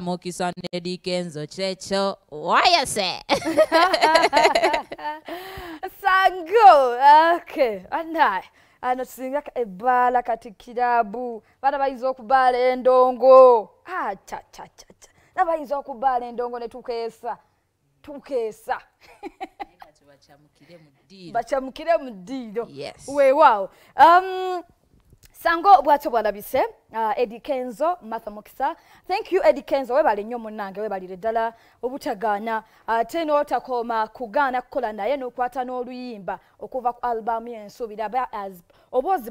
Mukisa ne Kenzo checho wayase sango okay anai ano singa ebala kati kirabu bana bayizo okubala endongo cha nabayizo okubala endongo ne tukesa bachamukire mu ddiiro weewaawo sango bwatyo bwalabise Eddie Kenzo Martha Mukisa. Thank you Eddie Kenzo webali nnyo munnange webalire ddala obutagaana ate n'otakoma kugaana kukola naye n'okwata n'oluyimba okuva ku album y'ensuubira as obozi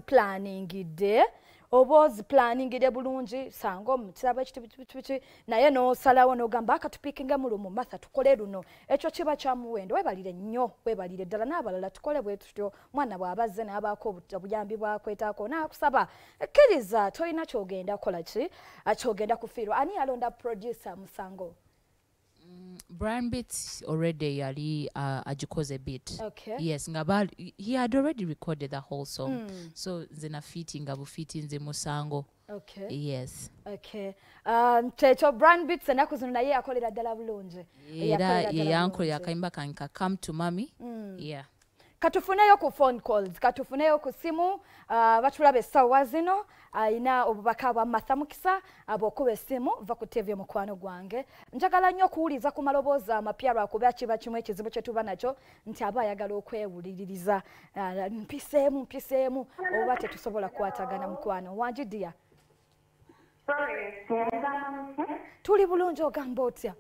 planningide bulungi sango mukirabo ekitibiti naye n'osalawo n'ogamba akatupiikinga mulumu Martha tukole luno ekyo kiba kya muwendo webalire nnyo webalire ddala n'abalala tukole bwe tutyo mwana bw'abazze n'abaako obuyambi bwakwetaako n'akusaba kkiriza tolina kyogenda kola ki kyogenda kufiirwa ani alonda producer musango Brian Beats already yali agikoze bit. Okay. Yes, he had already recorded the whole song. So zina fitting nze musango. Okay. Yes. Okay. Checho Brian Beats enaku zino naye akolera ddala bulungi. Era yankole akayimba kanka Come to Mommy. Yeah. Katufuneyo ku phone calls, katufuneyo ku simu, batulabe sawa zino, ina obubaka bwa Martha Mukisa, abokuba essimu va ku TV mukwano gwange. Njagala nnyo kuwuliza ku maloboozi amapya lwakuba kiba kimu ekizibu kye tuba nakyo nti aba ayagala okwewuliririza. Mpiseemu oba tetusobola kwatagana mukwano. Wanjidia. Tuli bulungi ogamba otya?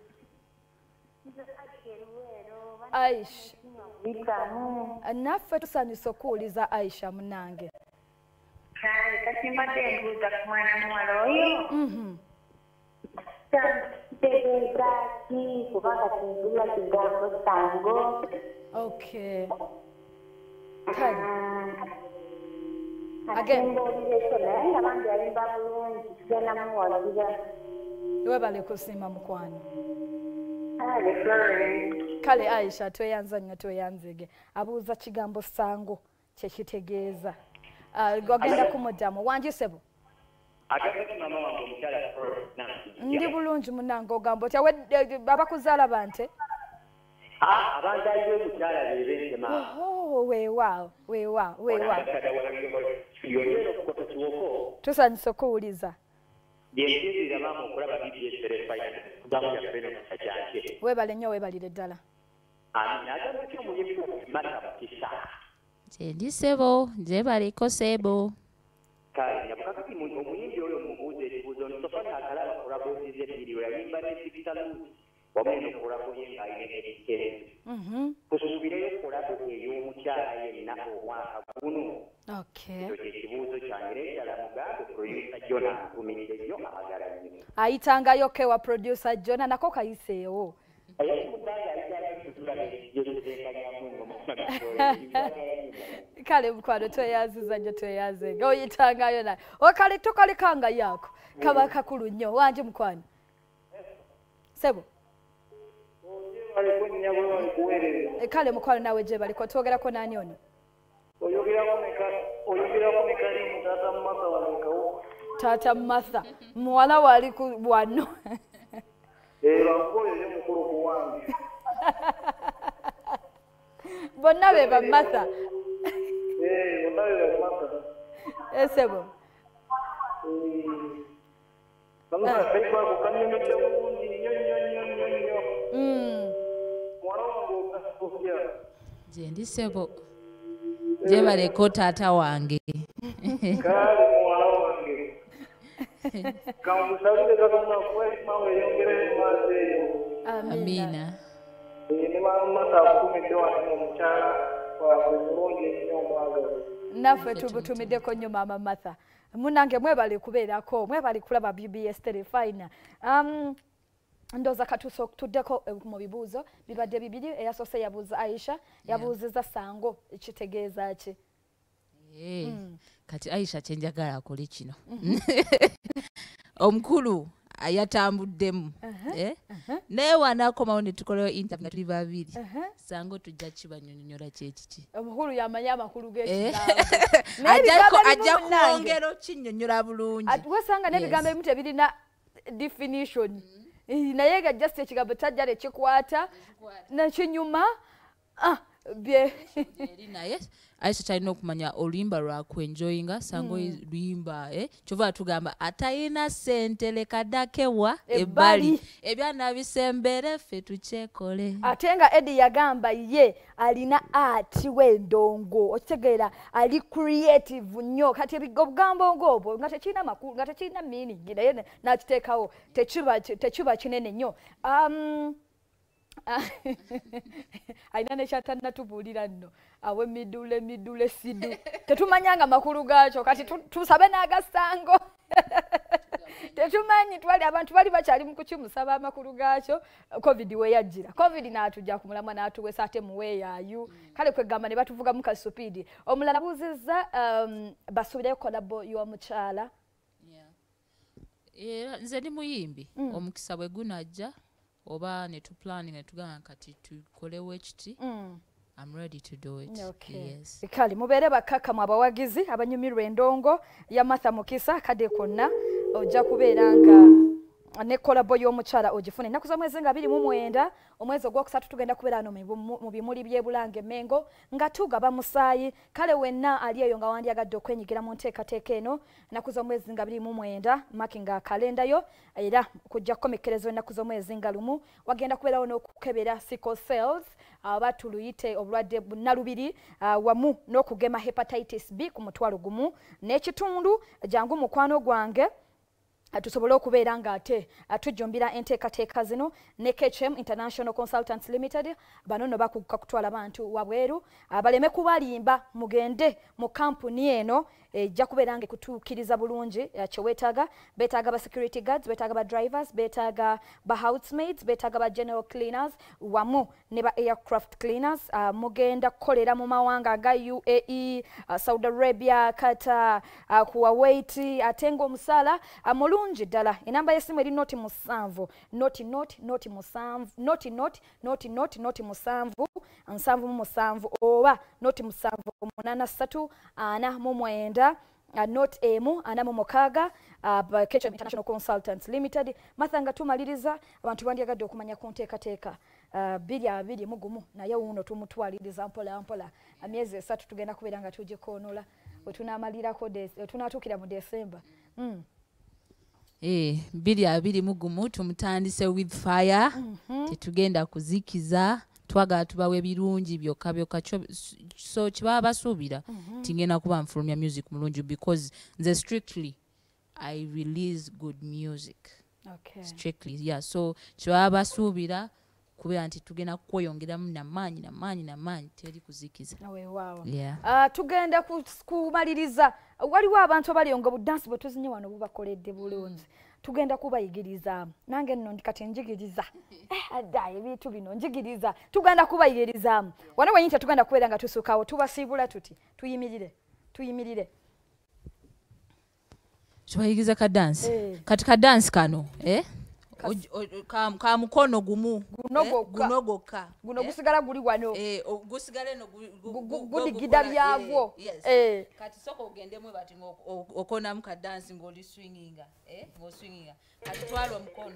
Aisha. Naffe tusanyusa okuwuliza Aisha munange. Kati mbadde mbuuza ku mwana muwala oyo. Tegeeza ki kubanga kinzulira kigambo sango. Okay. Webale kusiima mukwano. Kale Aisha tweyanza nnyo tweyanzege abuuza kigambo sango kye kitegeeza gwagenda kumuddamu wanjisebo ndi bulungi munnange ogamba otya abakuzaala bante weewaawo tusanyusa okuwuliza webale nnyo webalire ddala Ndi sebo nzebaliko sebo ayitangayo kewa producer Jona nako kayiseewo kale mukwano tweyaziza nnyo tweyazenga oyitangayo naye okale tokalekanga yako kaba kakulu nnyo wanje mukwano sebo kale mukwano nawe gye baliko twogerako nani ono Tata Martha muwala wali wano bonna be ba Martha esebo Ndi sebo jebaleko taata wange Amina. Naffe tubutumiddeko nnyo Mama Martha. Munange mwebali kubeerako, mwebali kulaba BBS Telefina. Ndoza katuso tuddeko mu bibuuzo bibadde bibiri eyasoose yabuuza Aisha yabuuzizza sango ekitegeeza ki. Kati Aisha kyenjagala akole kino. Omukulu ayatambuddemu naye wanaakomawo ne tukolewo interview nga tuli babiri sango tujja kibanyonnyola kyekiki omukulu yamanya amakulu g'ekigambo ajja kwongera okinnyonnyola bulungi wasanga n'ebigambo ebimu tebirina definition naye nga just ekigambo tajja lekikwata nakinyuma bye eri naye aisha talina okumanya oluyimba lwakwenjoyinga sango luyimba kyova tugamba atayina ssente lekadakewa ebbali ebyanabisembere ffe tukyekole ate nga Eddie yagamba ye alina ati w'endongo okitegeera ali creative nnyo kati obugambo ng'obwo nga tekirina makulu nga tekirina meaning naye nakiteekawo tekiba kinene nnyo aina nekyatanatubuulira nno awe midule sidu tetumanyanga makulu gaakyo kati tusabe n'agasango tetumanyi twali abantu bali bakyali mu kukimusaba amakulu gaakyo covid weyajjira covid n'atujja ku mulamwa n'atuwesa ate muweeyaayu kale kwegamba ne batuvuga mu kasupidi omulala buuzizza basuubireyo kolabo y'omukyala nze ndi muyimbi omukisa bwe gunajja oba ne tu planning ne tugamba kati tukolewo ekiti I'm ready to do it. Okay. Yes. Kali mubeere bakakamu abawagizi abanyumirwa endongo ya Martha Mukisa kade konna ojja kubeera nga ne kolabo y'omukyala ogifune ennaku z'omwezi nga 29 omwezi ogwokusatu tugenda kubeera no mu bimuli by'Ebulange Mengo nga tugaba musaayi kale wenna ali eyo nga wandyagadde okwenyigira mu nteekateeka eno ennaku z'omwezi nga 29 makinga kalenda yo era kujja kukomekereza ennaku z'omwezi nga lumu wagenda kubeerawo n'okukebera sickle cells abatuluyite obulwadde bunnalubiri wamu n'okugema hepatitis B ku mutwalo gumu n'ekitundu jangu mukwano gwange tusobole okubeera nga ate tujjumbira enteekateeka zino ne KHM International Consultants Limited bano no bakukka kutwala abantu wabweru baleme kubalimba mugende mu kampuni eno ejja kubeera nga kutuukiriza bulungi kyeweetaaga beetaaga ba security guards beetaaga ba drivers beetaaga ba housemaids beetaaga ba general cleaners wamu ne ba aircraft cleaners mugenda kukolera mu mawanga ga UAE Saudi Arabia Qatar Kuwait ate ng'omusaala mulungi ddala enamba y'essimu eri noti musanvu nsanvu mu musanvu oba noti musanvu 83 not emu ana mu mukaaga KHM International Consultants Limited Martha nga tumaliriza abantu bandyagadde okumanya ku nteekateeka 2 naye wuuno tumutwaliriza mpola emyezi 3 tugenda kubeera nga tugikoonola wetunaamalirako wetunaatuukira mu December 2 tumutandise with fire tetugenda kuzikiza twagala tubawe birungi byokka so kibaba basuubira tingenda kuba nfulumya music mulungi because nze strictly I release good music strictly so kibaba basuubira kubeera nti tugenda kweyongeramu namaanyi teri kuzikiza tugenda kumaliriza waliwo abantu abaliyonga budansi bwe tuzinye wano bubakoledde bulungi tugenda kubayigirizaamu nange nno kati njigiriza adda ebintu bino njigiriza tugenda kubayigirizaamu wano wenyita tugenda kubeera nga tusukawo tubasiibula tuti tuyimirire kibayigiza kadansi kati kadansi kano ka mukono gumu guno gokka guno gusigala guli wano gusigale no gudigida byagwo kati soko ogendemu bati okona mu kadansi ngoli swinginga ngo swinginga kati twalo omukono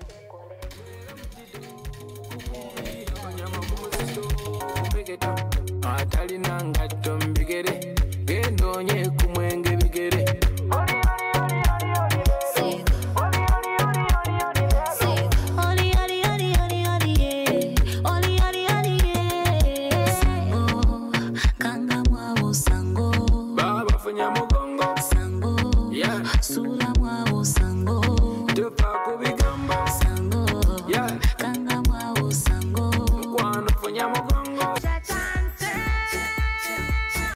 atalina ngatto mbigere gendonye kumwenge bigere Suwa